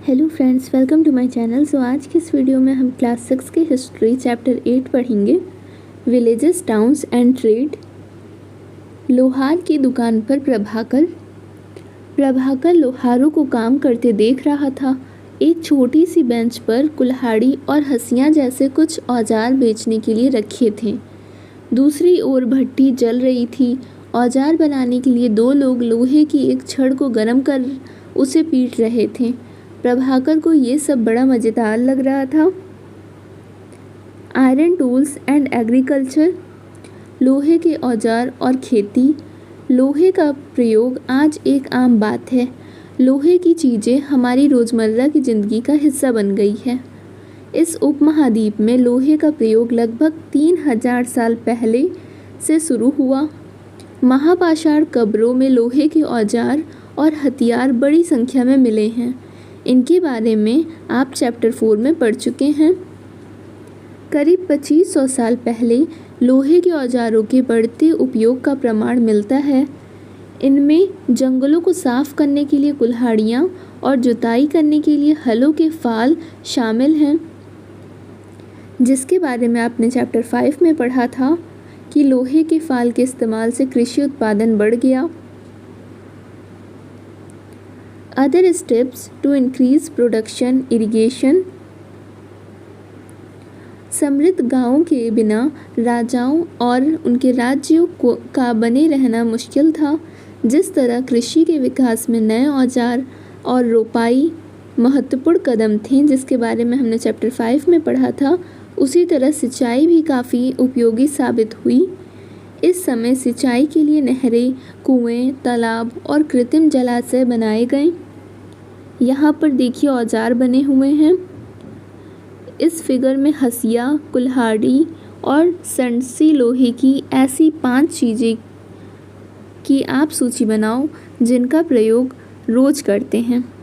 Hello friends, welcome to my channel. So आज की इस वीडियो में हम क्लास 6 की हिस्ट्री चैप्टर 8 पढ़ेंगे, विलेजेस, टाउन्स एंड ट्रेड। लोहार की दुकान पर प्रभाकर लोहारों को काम करते देख रहा था। एक छोटी सी बेंच पर कुल्हाड़ी और हंसिया जैसे कुछ औजार बेचने के लिए रखे थे। दूसरी ओर भट्टी जल रही थी। औजार बनाने के लिए दो लोग लोहे की एक छड़ को गर्म कर उसे पीट रहे थे। प्रभाकर को ये सब बड़ा मज़ेदार लग रहा था। आयरन टूल्स एंड एग्रीकल्चर, लोहे के औजार और खेती। लोहे का प्रयोग आज एक आम बात है। लोहे की चीज़ें हमारी रोज़मर्रा की ज़िंदगी का हिस्सा बन गई है। इस उपमहाद्वीप में लोहे का प्रयोग लगभग 3000 साल पहले से शुरू हुआ। महापाषाण कब्रों में लोहे के औजार और हथियार बड़ी संख्या में मिले हैं। इनके बारे में आप चैप्टर 4 में पढ़ चुके हैं। करीब 2500 साल पहले लोहे के औजारों के बढ़ते उपयोग का प्रमाण मिलता है। इनमें जंगलों को साफ करने के लिए कुल्हाड़ियाँ और जुताई करने के लिए हलों के फाल शामिल हैं, जिसके बारे में आपने चैप्टर 5 में पढ़ा था कि लोहे के फाल के इस्तेमाल से कृषि उत्पादन बढ़ गया। Other steps to increase production, irrigation. समृद्ध गांवों के बिना राजाओं और उनके राज्यों का बने रहना मुश्किल था। जिस तरह कृषि के विकास में नए औजार और रोपाई महत्वपूर्ण कदम थे, जिसके बारे में हमने चैप्टर 5 में पढ़ा था, उसी तरह सिंचाई भी काफ़ी उपयोगी साबित हुई। इस समय सिंचाई के लिए नहरें, कुएं, तालाब और कृत्रिम जलाशय बनाए गए। यहाँ पर देखिए औजार बने हुए हैं। इस फिगर में हंसिया, कुल्हाड़ी और संडसी लोहे की ऐसी 5 चीज़ें की आप सूची बनाओ जिनका प्रयोग रोज करते हैं।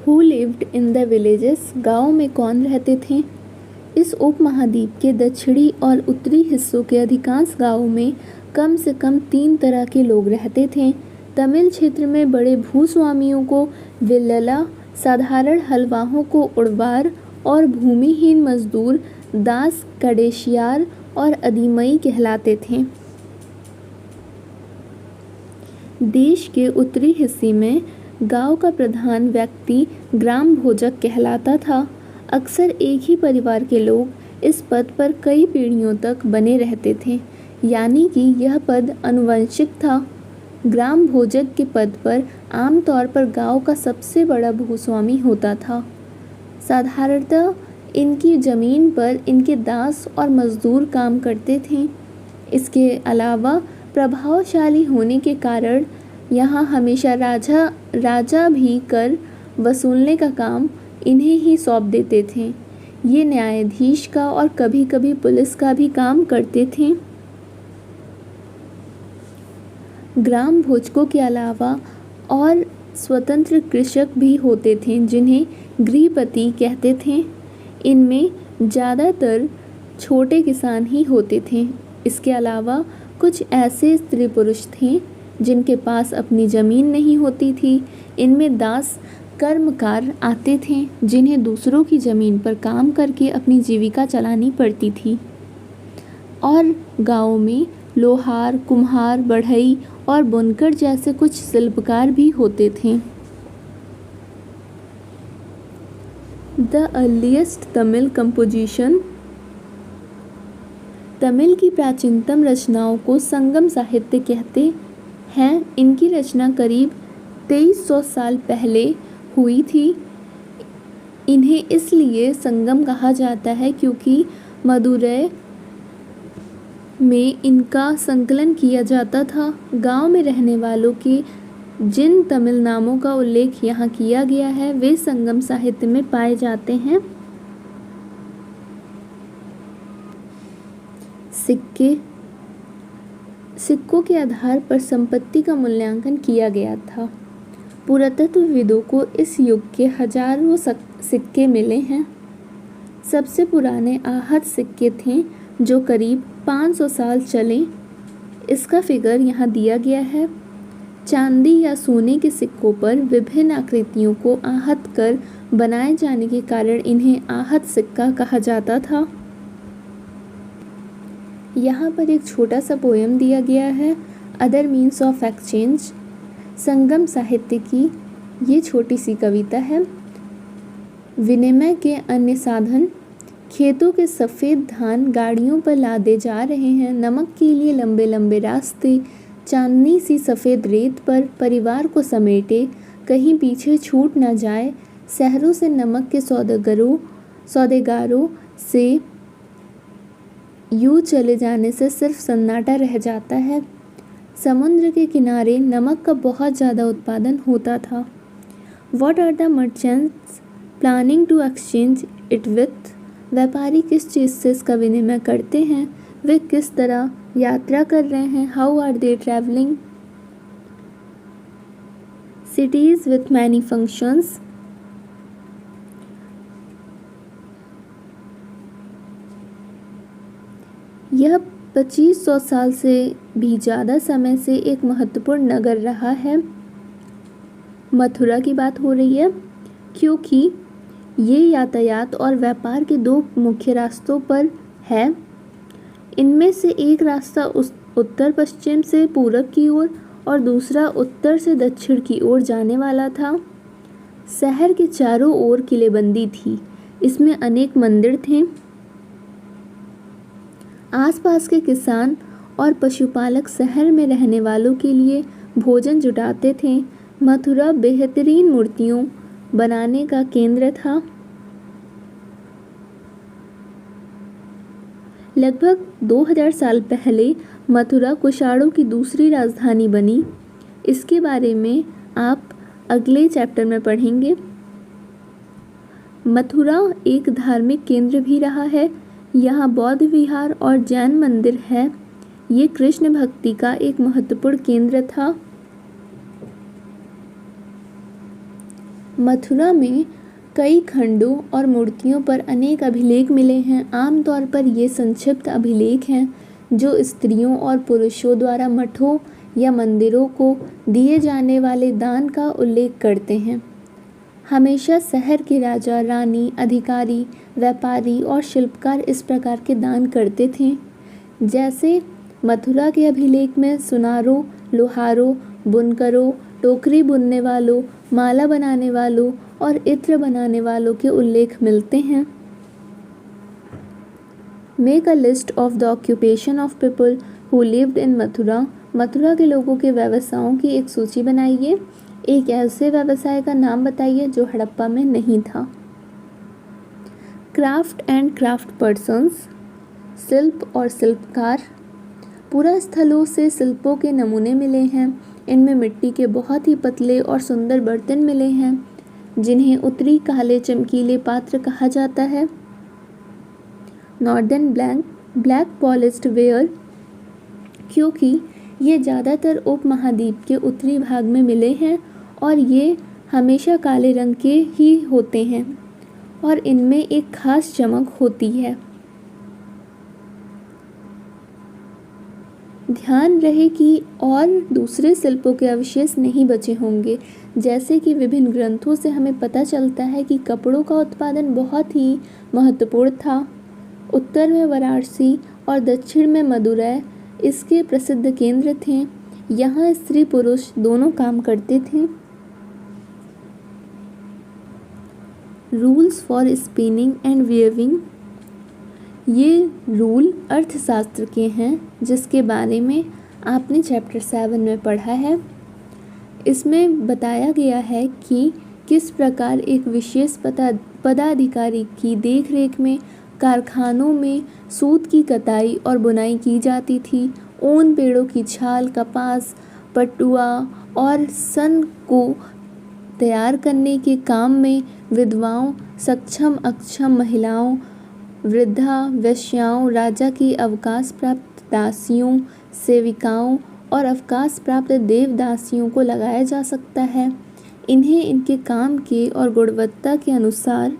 Who lived in the villages? गाँव में कौन रहते थे? इस उपमहाद्वीप के दक्षिणी और उत्तरी हिस्सों के अधिकांश गाँवों में कम से कम 3 तरह के लोग रहते थे। तमिल क्षेत्र में बड़े भूस्वामियों को विल्लला, साधारण हलवाहों को उड़वार और भूमिहीन मजदूर दास कडेशियार और अदीमई कहलाते थे। देश के उत्तरी हिस्से में गांव का प्रधान व्यक्ति ग्राम भोजक कहलाता था। अक्सर एक ही परिवार के लोग इस पद पर कई पीढ़ियों तक बने रहते थे, यानी कि यह पद आनुवंशिक था। ग्राम भोजक के पद पर आमतौर पर गांव का सबसे बड़ा भूस्वामी होता था। साधारणतः इनकी ज़मीन पर इनके दास और मजदूर काम करते थे। इसके अलावा प्रभावशाली होने के कारण यहाँ हमेशा राजा भी कर वसूलने का काम इन्हें ही सौंप देते थे। ये न्यायाधीश का और कभी कभी पुलिस का भी काम करते थे। ग्राम भोजकों के अलावा और स्वतंत्र कृषक भी होते थे, जिन्हें गृहपति कहते थे। इनमें ज़्यादातर छोटे किसान ही होते थे। इसके अलावा कुछ ऐसे स्त्री पुरुष थे जिनके पास अपनी ज़मीन नहीं होती थी। इनमें दास कर्मकार आते थे, जिन्हें दूसरों की ज़मीन पर काम करके अपनी जीविका चलानी पड़ती थी। और गाँव में लोहार, कुम्हार, बढ़ई और बुनकर जैसे कुछ शिल्पकार भी होते थे। The earliest Tamil composition. Tamil की प्राचीनतम रचनाओं को संगम साहित्य कहते हैं। इनकी रचना करीब 2300 साल पहले हुई थी। इन्हें इसलिए संगम कहा जाता है क्योंकि मदुरै में इनका संकलन किया जाता था। गांव में रहने वालों के जिन तमिल नामों का उल्लेख यहाँ किया गया है, वे संगम साहित्य में पाए जाते हैं। सिक्कों के आधार पर संपत्ति का मूल्यांकन किया गया था। पुरातत्वविदों को इस युग के हजारों सिक्के मिले हैं। सबसे पुराने आहत सिक्के थे जो करीब 500 साल चले। इसका फिगर यहाँ दिया गया है। चांदी या सोने के सिक्कों पर विभिन्न आकृतियों को आहत कर बनाए जाने के कारण इन्हें आहत सिक्का कहा जाता था। यहाँ पर एक छोटा सा पोयम दिया गया है, अदर मीन्स ऑफ एक्सचेंज, संगम साहित्य की ये छोटी सी कविता है। विनिमय के अन्य साधन, खेतों के सफ़ेद धान गाड़ियों पर लादे जा रहे हैं, नमक के लिए लंबे लंबे रास्ते, चांदनी सी सफ़ेद रेत पर परिवार को समेटे, कहीं पीछे छूट ना जाए, शहरों से नमक के सौदेगारों से यूँ चले जाने से सिर्फ सन्नाटा रह जाता है। समुद्र के किनारे नमक का बहुत ज़्यादा उत्पादन होता था। What are the merchants planning to exchange it with? व्यापारी किस चीज़ से इसका विनिमय करते हैं, वे किस तरह यात्रा कर रहे हैं, how are they travelling. Cities with many functions, यह 2500 साल से भी ज़्यादा समय से एक महत्वपूर्ण नगर रहा है। मथुरा की बात हो रही है क्योंकि ये यातायात और व्यापार के दो मुख्य रास्तों पर है। इनमें से एक रास्ता उत्तर पश्चिम से पूरब की ओर और दूसरा उत्तर से दक्षिण की ओर जाने वाला था। शहर के चारों ओर किलेबंदी थी, इसमें अनेक मंदिर थे। आसपास के किसान और पशुपालक शहर में रहने वालों के लिए भोजन जुटाते थे। मथुरा बेहतरीन मूर्तियों बनाने का केंद्र था। लगभग 2000 साल पहले मथुरा कुषाणों की दूसरी राजधानी बनी। इसके बारे में आप अगले चैप्टर में पढ़ेंगे। मथुरा एक धार्मिक केंद्र भी रहा है। यहाँ बौद्ध विहार और जैन मंदिर है। ये कृष्ण भक्ति का एक महत्वपूर्ण केंद्र था। मथुरा में कई खंडों और मूर्तियों पर अनेक अभिलेख मिले हैं। आमतौर पर ये संक्षिप्त अभिलेख हैं जो स्त्रियों और पुरुषों द्वारा मठों या मंदिरों को दिए जाने वाले दान का उल्लेख करते हैं। हमेशा शहर के राजा, रानी, अधिकारी, व्यापारी और शिल्पकार इस प्रकार के दान करते थे। जैसे मथुरा के अभिलेख में सुनारों, लोहारों, बुनकरों, टोकरी बुनने वालों, माला बनाने वालों और इत्र बनाने वालों के उल्लेख मिलते हैं। Make a list of the occupation of people who lived in Mathura. Mathura के लोगों के व्यवसायों की एक सूची बनाइए। एक ऐसे व्यवसाय का नाम बताइए जो हड़प्पा में नहीं था। क्राफ्ट एंड क्राफ्ट पर्सन्स, शिल्प और शिल्पकार। पूरा स्थलों से शिल्पों के नमूने मिले हैं। इनमें मिट्टी के बहुत ही पतले और सुंदर बर्तन मिले हैं जिन्हें उत्तरी काले चमकीले पात्र कहा जाता है। नॉर्दर्न ब्लैक पॉलिश्ड वेयर, क्योंकि ये ज़्यादातर उपमहाद्वीप के उत्तरी भाग में मिले हैं और ये हमेशा काले रंग के ही होते हैं और इनमें एक खास चमक होती है। ध्यान रहे कि और दूसरे शिल्पों के अवशेष नहीं बचे होंगे। जैसे कि विभिन्न ग्रंथों से हमें पता चलता है कि कपड़ों का उत्पादन बहुत ही महत्वपूर्ण था। उत्तर में वाराणसी और दक्षिण में मदुरै इसके प्रसिद्ध केंद्र थे। यहाँ स्त्री पुरुष दोनों काम करते थे। Rules for spinning and weaving, ये रूल अर्थशास्त्र के हैं जिसके बारे में आपने चैप्टर 7 में पढ़ा है। इसमें बताया गया है कि किस प्रकार एक विशेष पदाधिकारी की देखरेख में कारखानों में सूत की कताई और बुनाई की जाती थी। ऊन, पेड़ों की छाल, कपास, पटुआ और सन को तैयार करने के काम में विधवाओं, सक्षम अक्षम महिलाओं, वृद्धा, वेश्याओं, राजा की अवकाश प्राप्त दासियों, सेविकाओं और अवकाश प्राप्त देवदासियों को लगाया जा सकता है। इन्हें इनके काम के और गुणवत्ता के अनुसार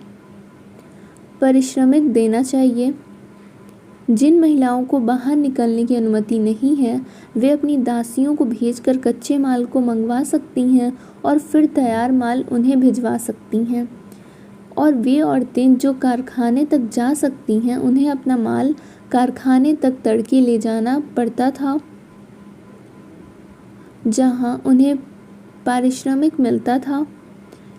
पारिश्रमिक देना चाहिए। जिन महिलाओं को बाहर निकलने की अनुमति नहीं है वे अपनी दासियों को भेजकर कच्चे माल को मंगवा सकती हैं और फिर तैयार माल उन्हें भिजवा सकती हैं। और वे औरतें जो कारखाने तक जा सकती हैं उन्हें अपना माल कारखाने तक तड़के ले जाना पड़ता था, जहां उन्हें पारिश्रमिक मिलता था।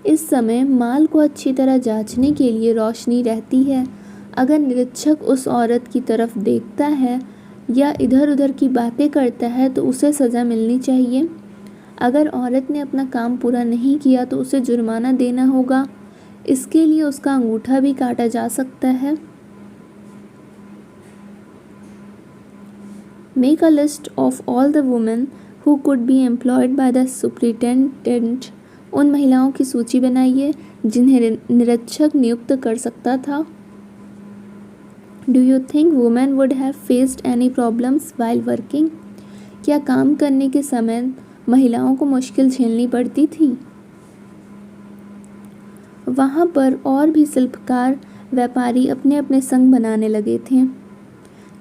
इस समय माल को अच्छी तरह जांचने के लिए रोशनी रहती है। अगर निरीक्षक उस औरत की तरफ देखता है या इधर उधर की बातें करता है तो उसे सज़ा मिलनी चाहिए। अगर औरत ने अपना काम पूरा नहीं किया तो उसे जुर्माना देना होगा। इसके लिए उसका अंगूठा भी काटा जा सकता है। Make a list of all the women who could be employed by the superintendent. उन महिलाओं की सूची बनाइए जिन्हें निरीक्षक नियुक्त कर सकता था। Do you think women would have faced any problems while working? क्या काम करने के समय महिलाओं को मुश्किल झेलनी पड़ती थी? वहाँ पर और भी शिल्पकार व्यापारी अपने अपने संघ बनाने लगे थे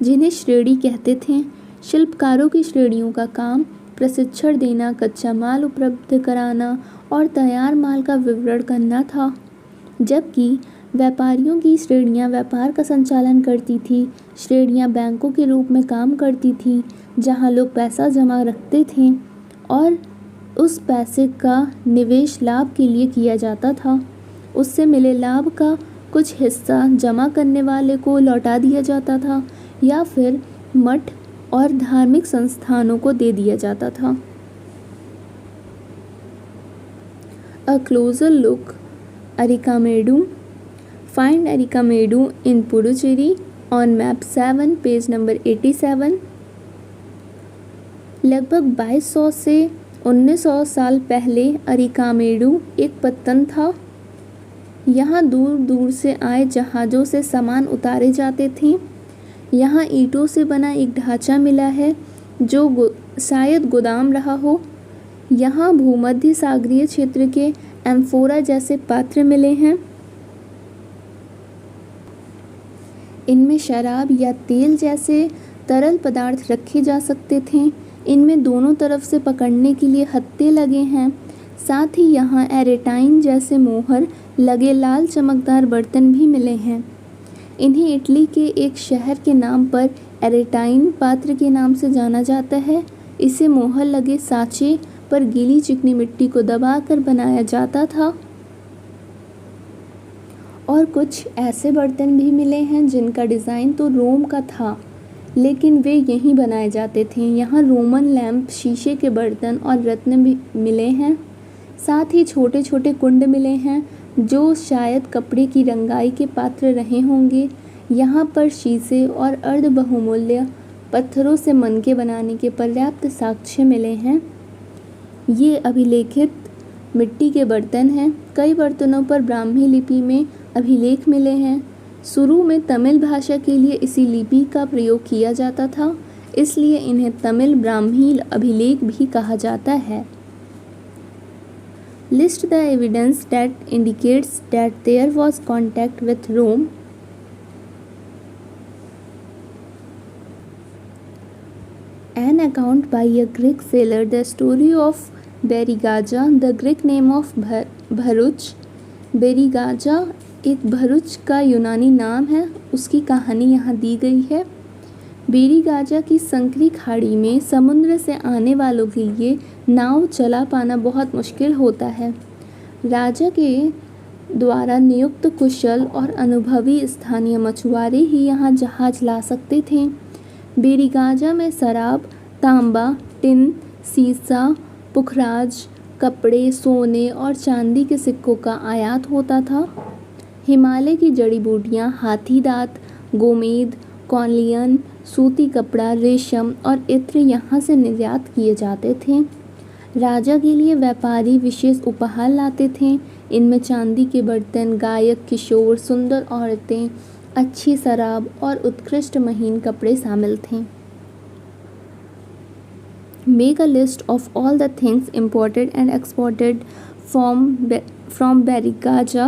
जिन्हें श्रेणी कहते थे। शिल्पकारों की श्रेणियों का काम प्रशिक्षण देना, कच्चा माल उपलब्ध कराना और तैयार माल का विवरण करना था, जबकि व्यापारियों की श्रेणियां व्यापार का संचालन करती थी। श्रेणियां बैंकों के रूप में काम करती थी जहां लोग पैसा जमा रखते थे और उस पैसे का निवेश लाभ के लिए किया जाता था। उससे मिले लाभ का कुछ हिस्सा जमा करने वाले को लौटा दिया जाता था या फिर मठ और धार्मिक संस्थानों को दे दिया जाता था। A closer look, Arikamedu. Find Arikamedu in Puducherry on map 7, page number 87। लगभग 2200 से 1900 साल पहले अरिकामेडू एक पत्तन था। यहाँ दूर दूर से आए जहाज़ों से सामान उतारे जाते थे। यहाँ ईंटों से बना एक ढांचा मिला है जो शायद गोदाम रहा हो। यहाँ भूमध्य सागरीय क्षेत्र के एम्फोरा जैसे पात्र मिले हैं। इनमें शराब या तेल जैसे तरल पदार्थ रखे जा सकते थे। इनमें दोनों तरफ से पकड़ने के लिए हत्थे लगे हैं। साथ ही यहाँ एरेटाइन जैसे मोहर लगे लाल चमकदार बर्तन भी मिले हैं। इन्हें इटली के एक शहर के नाम पर एरेटाइन पात्र के नाम से जाना जाता है। इसे मोहर लगे सांचे पर गीली चिकनी मिट्टी को दबाकर बनाया जाता था। और कुछ ऐसे बर्तन भी मिले हैं जिनका डिज़ाइन तो रोम का था, लेकिन वे यहीं बनाए जाते थे। यहाँ रोमन लैंप, शीशे के बर्तन और रत्न भी मिले हैं। साथ ही छोटे छोटे कुंड मिले हैं जो शायद कपड़े की रंगाई के पात्र रहे होंगे। यहाँ पर शीशे और अर्ध बहुमूल्य पत्थरों से मनके बनाने के पर्याप्त साक्ष्य मिले हैं। ये अभिलेखित मिट्टी के बर्तन हैं। कई बर्तनों पर ब्राह्मी लिपि में अभिलेख मिले हैं। शुरू में तमिल भाषा के लिए इसी लिपि का प्रयोग किया जाता था, इसलिए इन्हें तमिल ब्राह्मी अभिलेख भी कहा जाता है। List the evidence that indicates that there was contact with Rome. An account by a Greek sailor, the story of Berigaja, the Greek name of Bharuch. Barygaza एक भरूच का यूनानी नाम है। उसकी कहानी यहाँ दी गई है। बेरीगाजा की संकरी खाड़ी में समुद्र से आने वालों के लिए नाव चला पाना बहुत मुश्किल होता है। राजा के द्वारा नियुक्त कुशल और अनुभवी स्थानीय मछुआरे ही यहाँ जहाज ला सकते थे। बेरीगाजा में शराब, तांबा, टिन, सीसा, पुखराज, कपड़े, सोने और चांदी के सिक्कों का आयात होता था। हिमालय की जड़ी बूटियाँ, हाथी दांत, गोमेद, कॉलियन, सूती कपड़ा, रेशम और इत्र यहाँ से निर्यात किए जाते थे। राजा के लिए व्यापारी विशेष उपहार लाते थे। इनमें चांदी के बर्तन, गायक, किशोर, सुंदर औरतें, अच्छी शराब और उत्कृष्ट महीन कपड़े शामिल थे। Make a list of all the things imported and exported from Berigaja.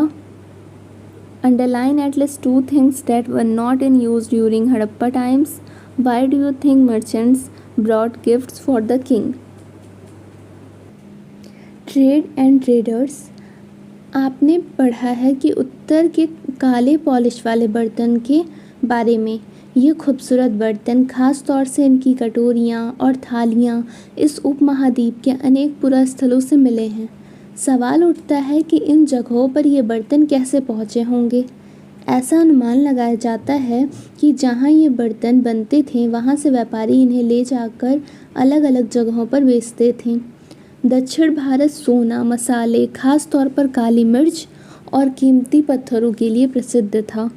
Underline at least two things that were not in use during Harappa times. Why do you think merchants brought gifts for the king? Trade and traders. आपने पढ़ा है कि उत्तर के काले polish वाले बर्तन के बारे में। ये खूबसूरत बर्तन, खास तौर से इनकी कटोरियाँ और थालियाँ, इस उपमहाद्वीप के अनेक पुरास्थलों से मिले हैं। सवाल उठता है कि इन जगहों पर ये बर्तन कैसे पहुँचे होंगे। ऐसा अनुमान लगाया जाता है कि जहाँ ये बर्तन बनते थे वहाँ से व्यापारी इन्हें ले जाकर अलग अलग जगहों पर बेचते थे। दक्षिण भारत सोना, मसाले, खास तौर पर काली मिर्च और कीमती पत्थरों के लिए प्रसिद्ध था।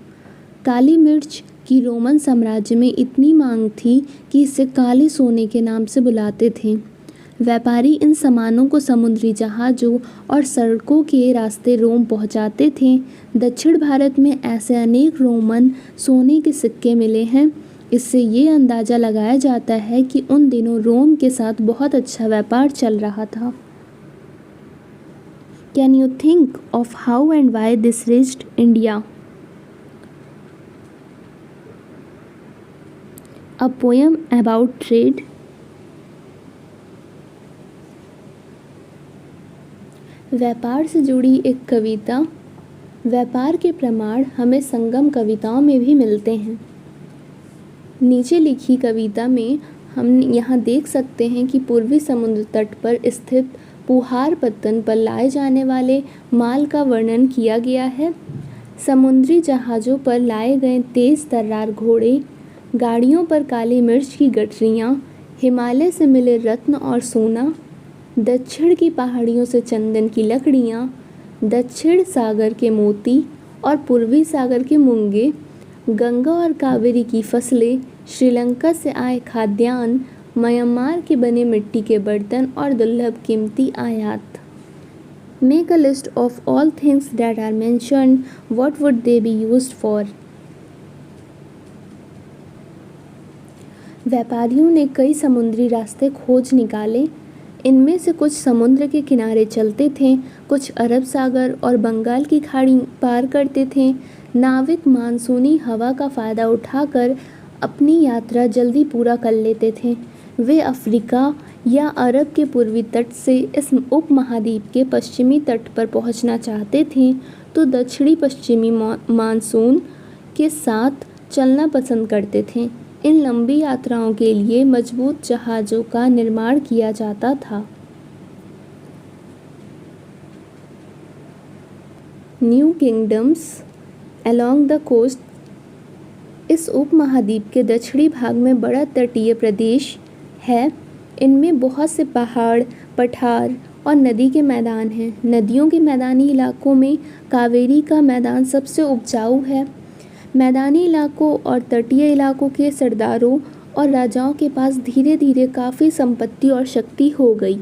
काली मिर्च की रोमन साम्राज्य में इतनी मांग थी कि इसे काले सोने के नाम से बुलाते थे। व्यापारी इन सामानों को समुद्री जहाज़ों और सड़कों के रास्ते रोम पहुंचाते थे। दक्षिण भारत में ऐसे अनेक रोमन सोने के सिक्के मिले हैं। इससे ये अंदाज़ा लगाया जाता है कि उन दिनों रोम के साथ बहुत अच्छा व्यापार चल रहा था। Can you think of how and why this reached India? A poem about trade. व्यापार से जुड़ी एक कविता। व्यापार के प्रमाण हमें संगम कविताओं में भी मिलते हैं। नीचे लिखी कविता में हम यहाँ देख सकते हैं कि पूर्वी समुद्र तट पर स्थित पुहार पत्तन पर लाए जाने वाले माल का वर्णन किया गया है। समुद्री जहाज़ों पर लाए गए तेज़ तर्रार घोड़े, गाड़ियों पर काली मिर्च की गठरियाँ, हिमालय से मिले रत्न और सोना, दक्षिण की पहाड़ियों से चंदन की लकड़ियाँ, दक्षिण सागर के मोती और पूर्वी सागर के मूंगे, गंगा और कावेरी की फसलें, श्रीलंका से आए खाद्यान्न, म्यांमार के बने मिट्टी के बर्तन और दुर्लभ कीमती आयात। Make a list of all things that are mentioned, what would they be used for? व्यापारियों ने कई समुद्री रास्ते खोज निकाले। इनमें से कुछ समुद्र के किनारे चलते थे, कुछ अरब सागर और बंगाल की खाड़ी पार करते थे। नाविक मानसूनी हवा का फ़ायदा उठाकर अपनी यात्रा जल्दी पूरा कर लेते थे। वे अफ्रीका या अरब के पूर्वी तट से इस उपमहाद्वीप के पश्चिमी तट पर पहुंचना चाहते थे तो दक्षिणी पश्चिमी मानसून के साथ चलना पसंद करते थे। इन लंबी यात्राओं के लिए मजबूत जहाज़ों का निर्माण किया जाता था। New kingdoms along the coast. इस उपमहाद्वीप के दक्षिणी भाग में बड़ा तटीय प्रदेश है। इनमें बहुत से पहाड़, पठार और नदी के मैदान हैं। नदियों के मैदानी इलाकों में कावेरी का मैदान सबसे उपजाऊ है। मैदानी इलाकों और तटीय इलाकों के सरदारों और राजाओं के पास धीरे धीरे काफ़ी संपत्ति और शक्ति हो गई।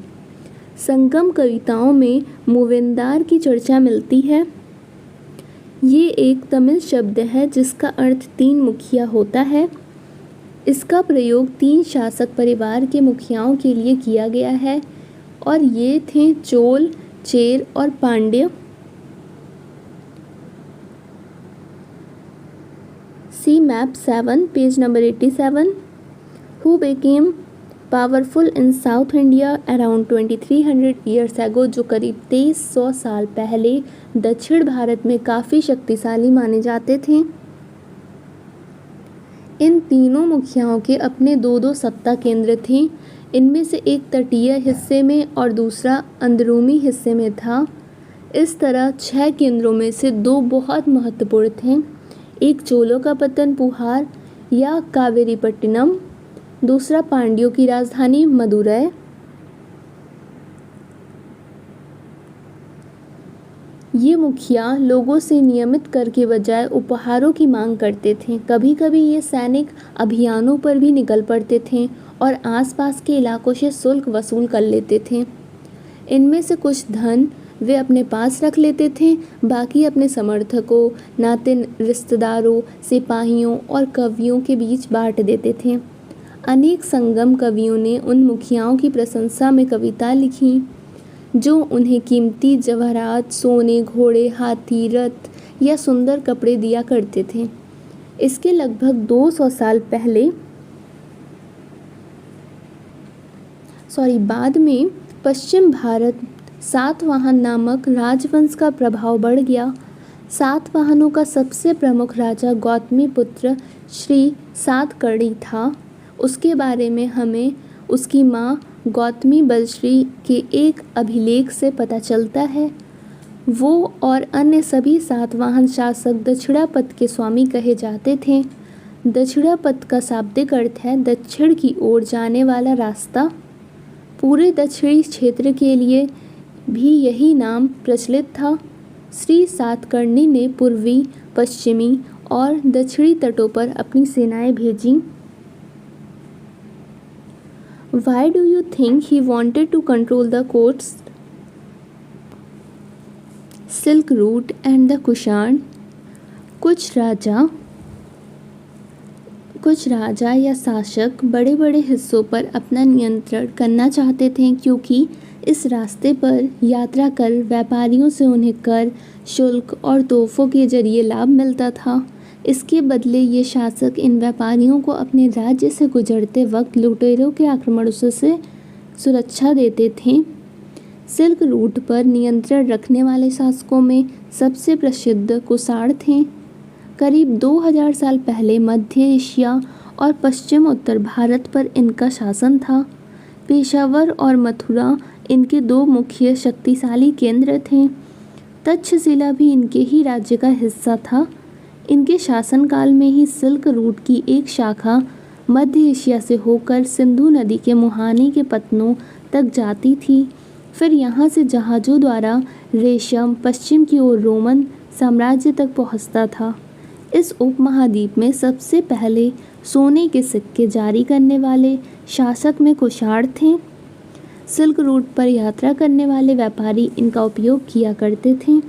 संगम कविताओं में मूवेंदार की चर्चा मिलती है। ये एक तमिल शब्द है जिसका अर्थ 3 मुखिया होता है। इसका प्रयोग 3 शासक परिवार के मुखियाओं के लिए किया गया है और ये थे चोल, चेर और Pandya. See map 7, page number 87. Who became powerful in South India around 2300 years ago? जो करीब 2300 साल पहले दक्षिण भारत में काफ़ी शक्तिशाली माने जाते थे। इन तीनों मुखियाओं के अपने 2-2 सत्ता केंद्र थे। इनमें से एक तटीय हिस्से में और दूसरा अंदरूनी हिस्से में था। इस तरह 6 केंद्रों में से 2 बहुत महत्वपूर्ण थे। एक चोलों का पत्तन पुहार या कावेरीपट्टिनम, दूसरा पांड्यों की राजधानी मदुरै। ये मुखिया लोगों से नियमित कर के बजाय उपहारों की मांग करते थे। कभी कभी ये सैनिक अभियानों पर भी निकल पड़ते थे और आसपास के इलाकों से शुल्क वसूल कर लेते थे। इनमें से कुछ धन वे अपने पास रख लेते थे, बाकी अपने समर्थकों, नाते रिश्तेदारों, सिपाहियों और कवियों के बीच बांट देते थे। अनेक संगम कवियों ने उन मुखियाओं की प्रशंसा में कविता लिखी जो उन्हें कीमती जवाहरात, सोने, घोड़े, हाथी, रथ, या सुंदर कपड़े दिया करते थे। इसके लगभग 200 साल पहले बाद में पश्चिम भारत सातवाहन नामक राजवंश का प्रभाव बढ़ गया। सातवाहनों का सबसे प्रमुख राजा गौतमीपुत्र श्री सातकर्णी था। उसके बारे में हमें उसकी माँ गौतमी बलश्री के एक अभिलेख से पता चलता है। वो और अन्य सभी सातवाहन शासक दक्षिणापथ के स्वामी कहे जाते थे। दक्षिणापथ का शाब्दिक अर्थ है दक्षिण की ओर जाने वाला रास्ता। पूरे दक्षिणी क्षेत्र के लिए भी यही नाम प्रचलित था। श्री सातकर्णी ने पूर्वी, पश्चिमी और दक्षिणी तटों पर अपनी सेनाएं भेजीं। Why do you think he wanted to control the coast, Silk Route and the Kushan? कुछ राजा या शासक बड़े बड़े हिस्सों पर अपना नियंत्रण करना चाहते थे, क्योंकि इस रास्ते पर यात्रा कर व्यापारियों से उन्हें कर, शुल्क और तोहफों के जरिए लाभ मिलता था। इसके बदले ये शासक इन व्यापारियों को अपने राज्य से गुजरते वक्त लुटेरों के आक्रमणों से सुरक्षा देते थे। सिल्क रूट पर नियंत्रण रखने वाले शासकों में सबसे प्रसिद्ध कुषाण थे। करीब 2000 साल पहले मध्य एशिया और पश्चिम उत्तर भारत पर इनका शासन था। पेशावर और मथुरा इनके दो मुख्य शक्तिशाली केंद्र थे। तक्षशिला भी इनके ही राज्य का हिस्सा था। इनके शासनकाल में ही सिल्क रूट की एक शाखा मध्य एशिया से होकर सिंधु नदी के मुहाने के पत्तनों तक जाती थी। फिर यहाँ से जहाज़ों द्वारा रेशम पश्चिम की ओर रोमन साम्राज्य तक पहुँचता था। इस उपमहाद्वीप में सबसे पहले सोने के सिक्के जारी करने वाले शासक में कुषाण थे। सिल्क रूट पर यात्रा करने वाले व्यापारी इनका उपयोग किया करते थे।